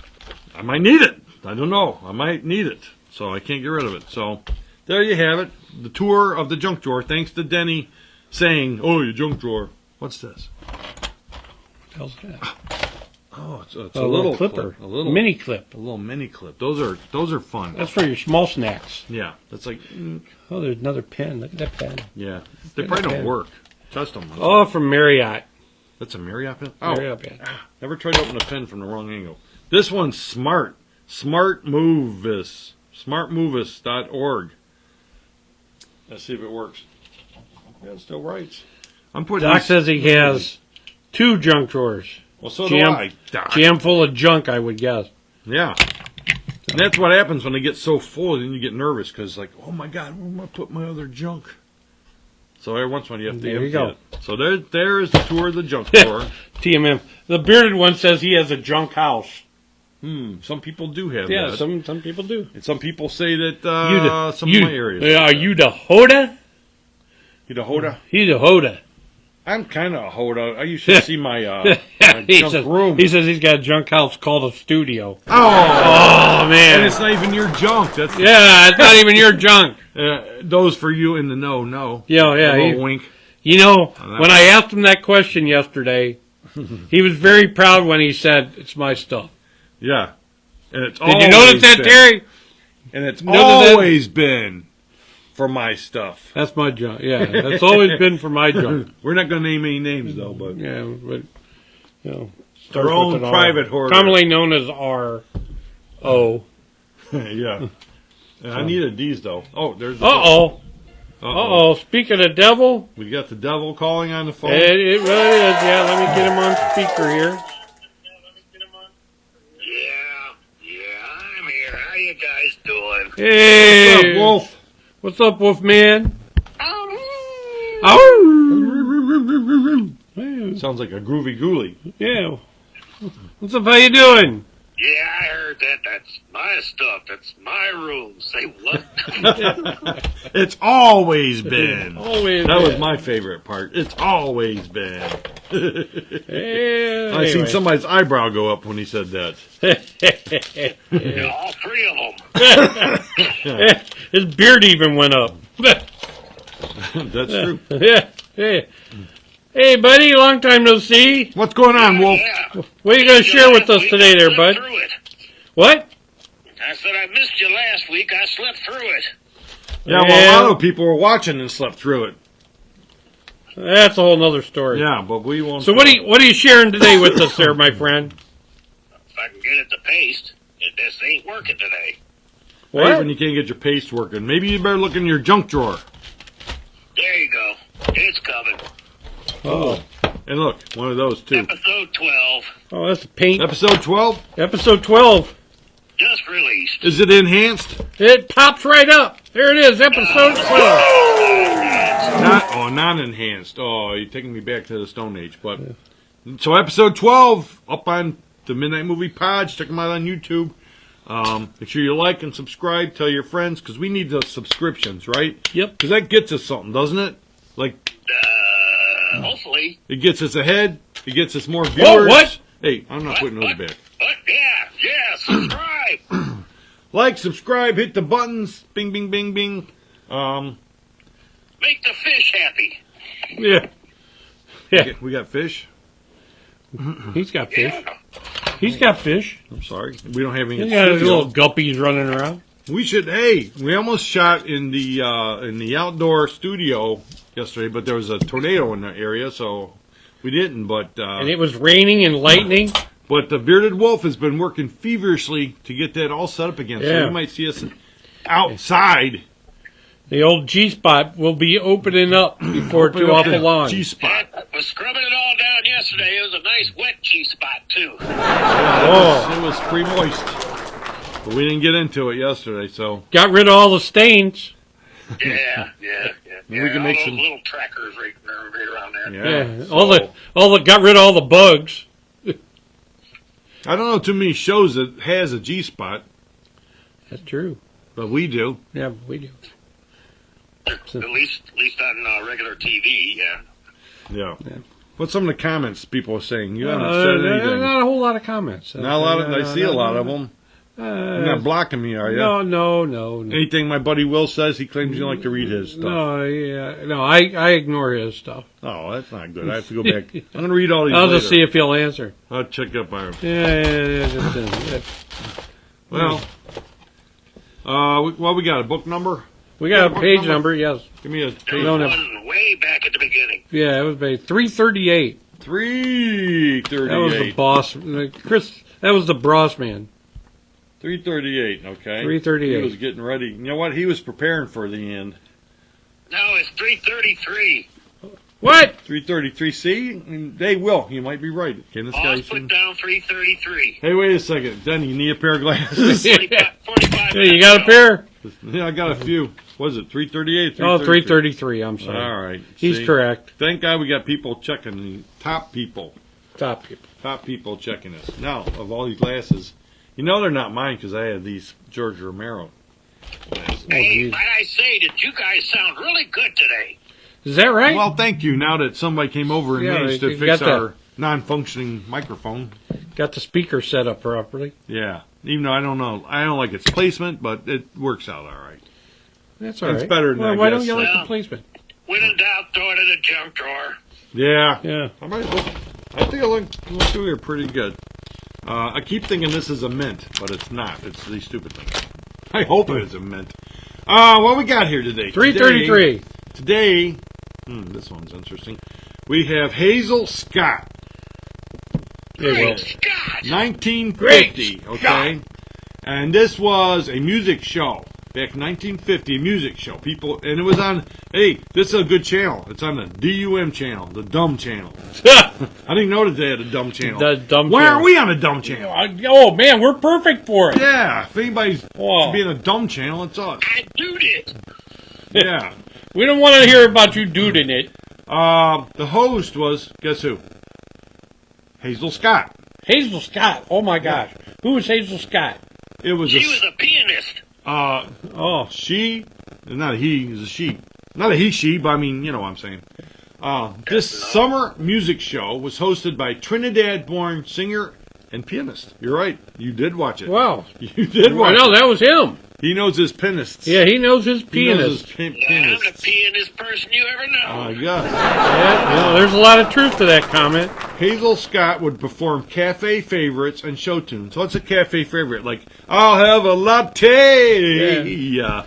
I might need it. I don't know. I might need it, so I can't get rid of it. So there you have it. The tour of the junk drawer. Thanks to Denny. Saying, "Oh, your junk drawer." What's this? What the hell's that? Oh, it's a little clipper, a little mini clip, a little mini clip. Those are fun. That's for your small snacks. Yeah, that's like. Oh, there's another pen. Look at that pen. Yeah, they probably don't work. Test them. Oh, from Marriott. That's a Marriott pen. Oh, Marriott pen. Never tried to open a pen from the wrong angle. This one's smart. Smartmovis.org. Let's see if it works. Yeah, it still writes. I'm putting. Doc says he has 2 junk drawers. Well, so do I. Doc. Jam full of junk, I would guess. Yeah. And that's what happens when they get so full, then you get nervous because, like, oh my God, where am I put my other junk? So every once in a while you have to empty it. So there is the tour of the junk drawer. TMM. The bearded one says he has a junk house. Some people do have that. Yeah, some people do. And some people say that some of my areas. Are you the Hoda? You the Hoda? He's a Hoda. I'm kind of a Hoda. You should see my, my junk room. He says he's got a junk house called a studio. Oh man. And it's not even your junk. It's not even your junk. Those for you in the know. Yeah. A little wink. You know, when I asked him that question yesterday, he was very proud when he said, it's my stuff. Yeah. And it's Did you notice that, Terry? And it's always been for my stuff. That's my junk. Yeah, that's always been for my junk. We're not going to name any names, though. But yeah, but, you know. Our own private hoarder. Commonly known as R.O. Yeah. I need a D's, though. Oh, there's the Uh-oh. Speaking of devil. We got the devil calling on the phone. It really is. Yeah, let me get him on speaker here. I'm here. How you guys doing? Hey. What's up, Wolf? What's up, Wolf man? Sounds like a groovy ghoulie. Yeah. What's up? How you doing? Yeah, I heard that. That's my stuff. That's my room. Say what? It's always been. That was my favorite part. It's always been. I seen somebody's eyebrow go up when he said that. Yeah, all 3 of them. His beard even went up. That's true. Yeah. Hey, buddy, long time no see. What's going on, Wolf? Yeah. What are you going to share with us today there, bud? What? I said I missed you last week. I slept through it. Yeah, well, a lot of people were watching and slept through it. That's a whole nother story. Yeah, but we won't. So what are you sharing today with us there, my friend? If I can get it to paste, this ain't working today. What? When you can't get your paste working. Maybe you better look in your junk drawer. There you go. It's coming. Oh. And look, one of those, too. Episode 12. Oh, that's a paint. Episode 12? Episode 12. Just released. Is it enhanced? It pops right up. There it is, episode 12. Not enhanced. Oh, you're taking me back to the Stone Age. But so episode 12, up on the Midnight Movie Pod. Check them out on YouTube. Make sure you like and subscribe. Tell your friends, because we need those subscriptions, right? Yep. Because that gets us something, doesn't it? Like... hopefully. It gets us ahead. It gets us more viewers. Whoa, what? Hey, I'm not putting those back. What? Yeah, subscribe. Like, subscribe, hit the buttons. Bing, bing, bing, bing. Make the fish happy. Yeah. We got fish. He's got fish. Yeah. He's got fish. I'm sorry. We don't have any. He's got his little guppies running around. We should. Hey, we almost shot in the outdoor studio yesterday, but there was a tornado in the area, so we didn't. But and it was raining and lightning. But the Bearded Wolf has been working feverishly to get that all set up again. Yeah. So you might see us outside. The old G-spot will be opening up before too awful long. G-spot. I was scrubbing it all down yesterday. It was a nice wet G-spot, too. Yeah, it was pretty moist. But we didn't get into it yesterday, so... Got rid of all the stains. Yeah. We can make some little trackers right around there. Yeah. Got rid of all the bugs. I don't know too many shows that has a G-spot. That's true. But we do. Yeah, we do. At least on regular TV, Yeah. What's some of the comments people are saying? You haven't said anything. Not a whole lot of comments. Not a lot of. I see a lot of them. You're not blocking me, are you? No. Anything my buddy Will says, he claims you like to read his stuff. I ignore his stuff. Oh, that's not good. I have to go back. I'm going to read all these I'll later. just see if he'll answer. I'll check up on him. Yeah. Well, we got a book number? We got a page number, yes. Give me a page There was one way back at the beginning. Yeah, it was 338. 338. That was the boss. Chris, that was the Bros man. 338, okay. 338. He was getting ready. You know what? He was preparing for the end. No, it's 333. What? 333. See? They will. You might be right. Can this guy Boss put down 333. Hey, wait a second. Denny, you need a pair of glasses? 45 Hey, you got a pair? Yeah, I got a few. What is it, 338? 333, I'm sorry. All right. He's correct. Thank God we got people checking. The top people checking us. Now, of all these glasses, you know they're not mine because I had these George Romero glasses. Hey, might I say that you guys sound really good today. Is that right? Well, thank you. Now that somebody came over and managed to fix our non-functioning microphone. Got the speaker set up properly. Yeah. Even though I don't like its placement, but it works out all right. That's all right. It's better than well, I why guess. don't you like the placement? When in doubt, throw it in the junk drawer. Yeah. I think I look through here pretty good. I keep thinking this is a mint, but it's not. It's these stupid things. I hope it is a mint. What we got here today? 333. Today, this one's interesting. We have Hazel Scott. Great Scott! 1950, okay? And this was a music show. Back in 1950, a music show. And it was on, hey, this is a good channel. It's on the DUM channel, the dumb channel. I didn't know that they had a dumb channel. Why aren't we on a dumb channel? Oh, man, we're perfect for it. Yeah, if anybody's being a dumb channel, it's us. I did it. Yeah. We don't want to hear about you doing it. The host was, guess who? Hazel Scott. Hazel Scott. Oh, my gosh. Who was Hazel Scott? She was a pianist. She, not a he, is a she. Not a he, she, but I mean, you know what I'm saying. This summer music show was hosted by Trinidad-born singer and pianist. You're right. You did watch it. Wow. You did watch it. I know, that was him. He knows his pianists. Yeah, he knows his pianist. I'm the pianist person you ever know. Oh, yeah. Yeah, there's a lot of truth to that comment. Hazel Scott would perform cafe favorites and show tunes. What's a cafe favorite? Like, I'll have a latte. Yeah.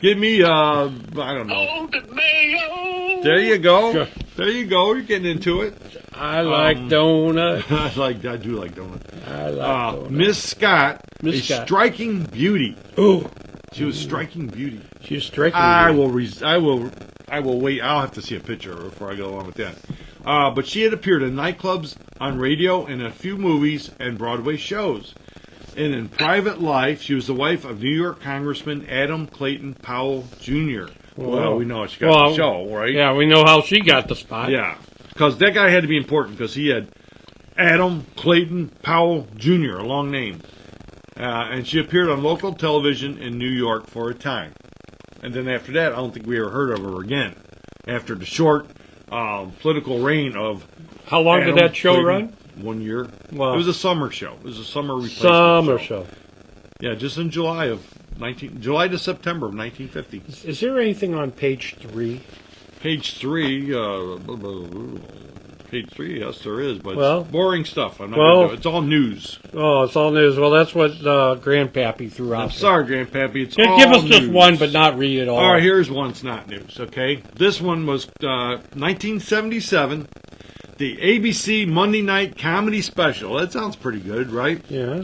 Give me, I don't know. Oh, the mayo. There you go. There you go. You're getting into it. I like donuts. I do like donuts. I like donuts. Miss Scott, Miss Scott. Striking beauty. Ooh. She was striking beauty. She was striking beauty. I will wait. I'll have to see a picture of her before I go along with that. But she had appeared in nightclubs, on radio, in a few movies and Broadway shows. And in private life, she was the wife of New York Congressman Adam Clayton Powell Jr. Well, we know she got the show, right? Yeah, we know how she got the spot. Yeah, because that guy had to be important because he had Adam Clayton Powell Jr., a long name. And she appeared on local television in New York for a time. And then after that, I don't think we ever heard of her again. After the short political reign of How long did that show run? 1 year. Wow. It was a summer show. It was a summer replacement show. Yeah, just in July to September of 1950. Is there anything on page 3? Page 3, yes, there is, but it's boring stuff. I'm not going to do it. It's all news. Oh, it's all news. Well, that's what Grandpappy threw out. I'm sorry, Grandpappy. It's all give us news. Just one, but not read it all. All right, here's one that's not news, okay? This one was 1977, the ABC Monday Night Comedy Special. That sounds pretty good, right? Yeah.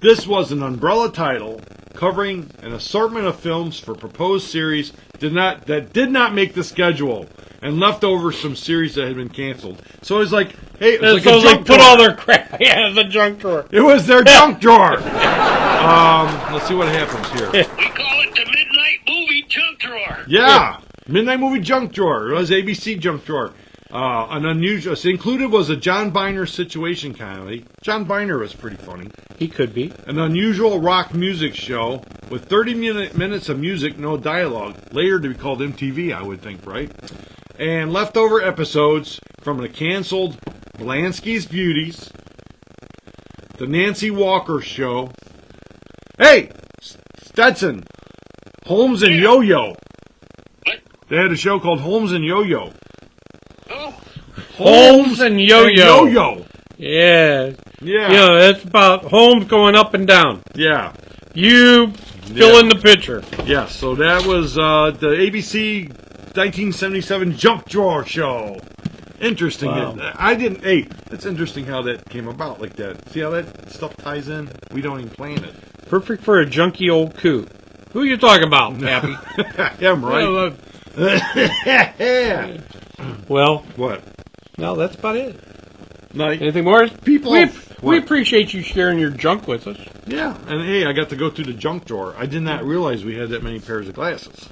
This was an umbrella title covering an assortment of films for proposed series that did not make the schedule and left over some series that had been canceled. So it was like, hey, it was like a junk drawer. Put all their crap in the junk drawer. It was their junk drawer. Let's see what happens here. We call it the Midnight Movie Junk Drawer. Yeah. Midnight Movie Junk Drawer. It was ABC Junk Drawer. An unusual. Included was a John Byner situation comedy. John Byner was pretty funny. He could be. An unusual rock music show with 30 minutes of music, no dialogue. Later to be called MTV, I would think, right? And leftover episodes from the canceled Blansky's Beauties, The Nancy Walker Show. Hey, Stetson, Holmes and Yo-Yo. What? They had a show called Holmes and Yo-Yo. Oh. Holmes and Yo-Yo. Yo-Yo. Yeah. Yeah. You know, it's about Holmes going up and down. Yeah. You fill in the picture. Yeah, so that was the ABC 1977 Junk Drawer Show. Interesting. Wow. Hey, it's interesting how that came about like that. See how that stuff ties in? We don't even plan it. Perfect for a junky old coot. Who are you talking about, Happy? Yeah, I'm right. Well, What? no, that's about it. No, Anything more? people. We appreciate you sharing your junk with us. Yeah, and hey, I got to go through the junk drawer. I did not realize we had that many pairs of glasses.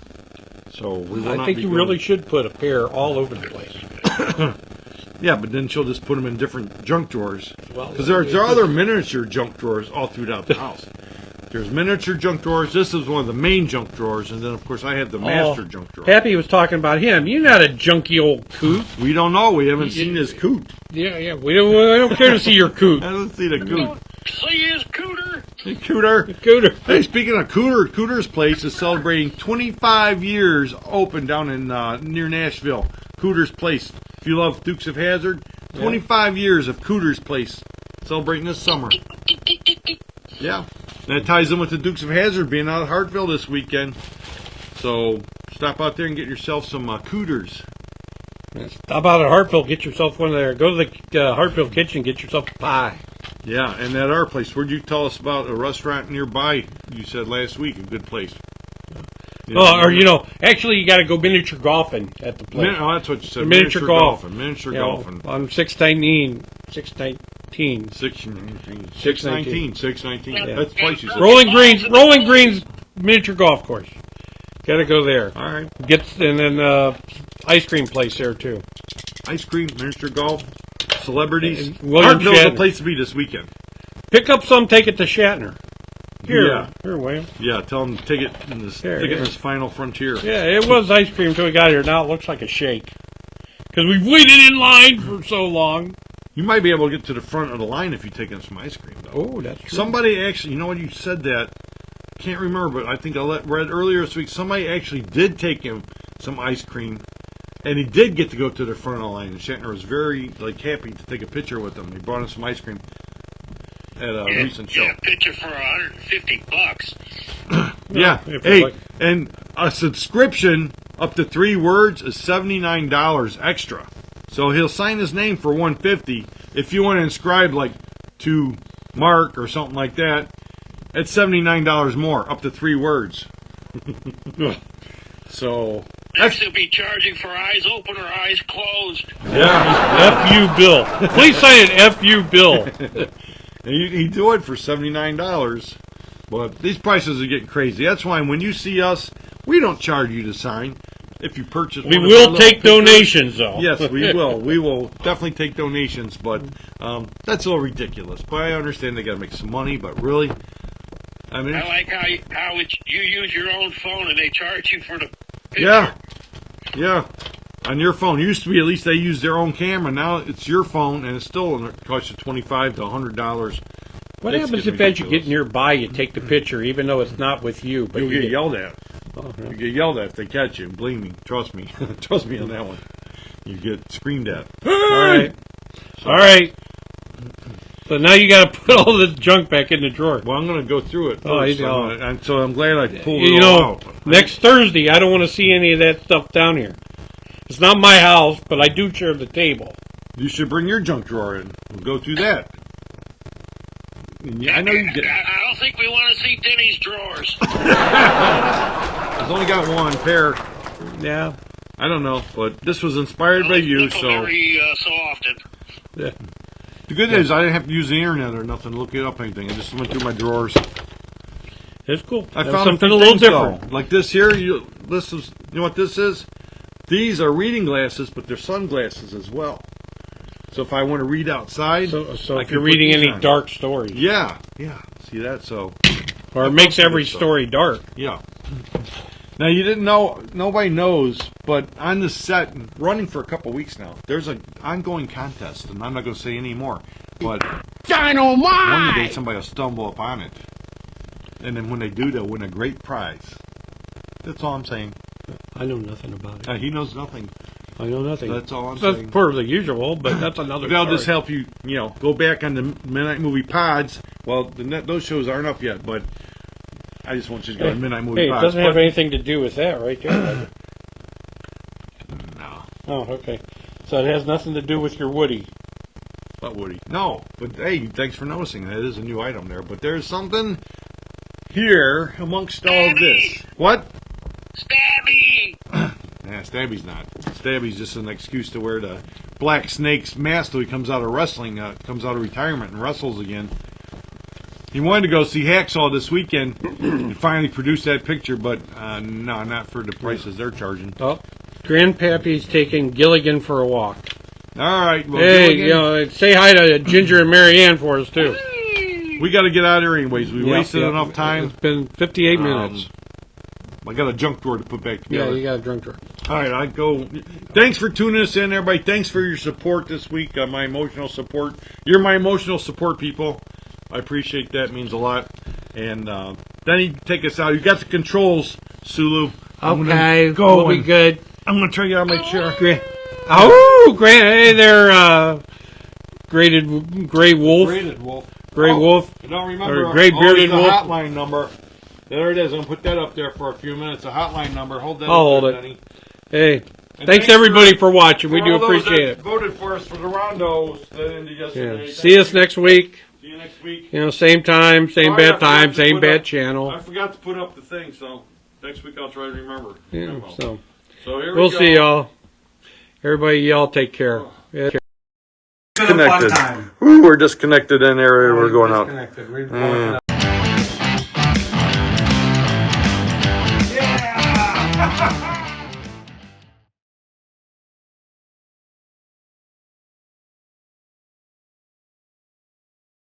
So we will I not think be you going- really should put a pair all over the place. Yeah, but then she'll just put them in different junk drawers. Well, Because there are other miniature junk drawers all throughout the house. There's miniature junk drawers. This is one of the main junk drawers. And then, of course, I have the master junk drawer. Happy was talking about him. You're not a junky old coot. We don't know. We haven't seen his coot. Yeah. We don't care to see your coot. I don't see the coot. See his cooter. Hey, Cooter. Cooter. Hey, speaking of Cooter, Cooter's Place is celebrating 25 years open down in near Nashville. Cooter's Place. If you love Dukes of Hazzard, 25 years of Cooter's Place celebrating this summer. Yeah. That ties in with the Dukes of Hazzard being out at Hartville this weekend. So stop out there and get yourself some Cooters. Stop out at Hartville, get yourself one there. Go to the Hartville kitchen, get yourself a pie. Yeah, and at our place, where'd you tell us about a restaurant nearby? You said last week, a good place. Actually, you got to go miniature golfing at the place. That's what you said. Miniature golf. Miniature golfing. On 619. 619. 619. Yeah. That's the place you said. Rolling Greens miniature golf course. Got to go there. All right. And then ice cream place there too. Ice cream, miniature golf, celebrities. William Hartville's the Shatner. place to be this weekend. Pick up some, take it to Shatner. Here, William. Yeah, tell them to take it in this final frontier. Yeah, it was ice cream until we got here. Now it looks like a shake. Because we've waited in line for so long. You might be able to get to the front of the line if you take in some ice cream, though. Oh, that's true. Somebody actually, you know what, you said that. Can't remember, but I think I read earlier this week, somebody actually did take him some ice cream, and he did get to go to the front of the line. And Shatner was very happy to take a picture with him. He brought him some ice cream at a recent show. Yeah, picture for $150. Yeah. Hey, and a subscription up to 3 words is $79 extra. So he'll sign his name for $150. If you want to inscribe to Mark or something like that, it's $79 more, up to 3 words. So Next he'll be charging for eyes open or eyes closed. yeah, F you bill. Please sign an F you bill. and he do it for $79. But these prices are getting crazy. That's why when you see us, we don't charge you to sign. If you purchase, We will take donations, though. Yes, we will. We will definitely take donations, but that's a little ridiculous. But I understand they got to make some money. But really, I mean, I like how you use your own phone and they charge you for the picture. yeah, on your phone. It used to be at least they use their own camera. Now it's your phone, and it's still costs you $25 to $100. What happens if as you get nearby, you take the picture, even though it's not with you? But You'll get yelled at. You get yelled at if they catch you. Believe me. Trust me. Trust me on that one. You get screamed at. All right. So now you got to put all this junk back in the drawer. Well, I'm going to go through it Oh, first. you know. So I'm glad I pulled it all out. Next Thursday, I don't want to see any of that stuff down here. It's not my house, but I do share the table. You should bring your junk drawer in. We'll go through that. I know you get. I don't think we want to see Denny's drawers. I've only got one pair. Yeah. I don't know, but this was inspired by you, Look so. every so often. Yeah. The good news, I didn't have to use the internet or nothing to look it up anything. I just went through my drawers. It's cool. I That's found something a little different. Though. Like this here, you know what this is? These are reading glasses, but they're sunglasses as well. So if I want to read outside, So I if can you're put reading these any on. dark stories. Yeah. See that? So. Or it makes every story dark. Yeah. Now, you didn't know, nobody knows, but on the set, running for a couple weeks now, there's an ongoing contest, and I'm not going to say any more. But Dynamite! one day somebody will stumble upon it. And then when they do, they'll win a great prize. That's all I'm saying. I know nothing about it. He knows nothing. I know nothing. That's all I'm That's saying. per the usual, but that's another They'll story. just help you, go back on the Midnight Movie Pods. Well, those shows aren't up yet, but I just want you to go to Midnight Movie Pods. It doesn't have anything to do with that, right there. No. Oh, okay. So it has nothing to do with your Woody. What Woody? No, but hey, thanks for noticing. That is a new item there. But there's something here amongst all this. What? Stabby! Yeah, Stabby's not. Stabby's just an excuse to wear the Black Snake's mask till he comes out of wrestling, comes out of retirement and wrestles again. He wanted to go see Hacksaw this weekend and finally produce that picture, but no, not for the prices they're charging. Oh, Grandpappy's taking Gilligan for a walk. All right. Well, hey, say hi to Ginger and Marianne for us, too. We got to get out of here anyways. We wasted enough time. It's been 58 minutes. I got a junk drawer to put back together. Yeah, you got a junk drawer. All right, I go. Thanks for tuning us in, everybody. Thanks for your support this week. My emotional support. You're my emotional support people. I appreciate that. It means a lot. And then you take us out. You got the controls, Sulu. Okay, we'll be good. I'm going to turn you out of my chair. Oh, hey there, Gray Wolf. Graded Wolf. Gray Wolf. I don't remember. Or Gray Bearded Wolf. Hotline number. There it is. I'm going to put that up there for a few minutes. A hotline number. Hold that I'll up hold there, it. Denny. Hey, thanks everybody for watching. We do appreciate it. Voted for us for the rondos that ended yesterday. Yeah. See us next week. See you next week. Same time, same bad time, same bad channel. I forgot to put up the thing, so next week I'll try to remember. Yeah, so here we'll we go. see y'all. Everybody, y'all take care. Yeah. Disconnected. Ooh, we're disconnected in area. We're going out. Yeah!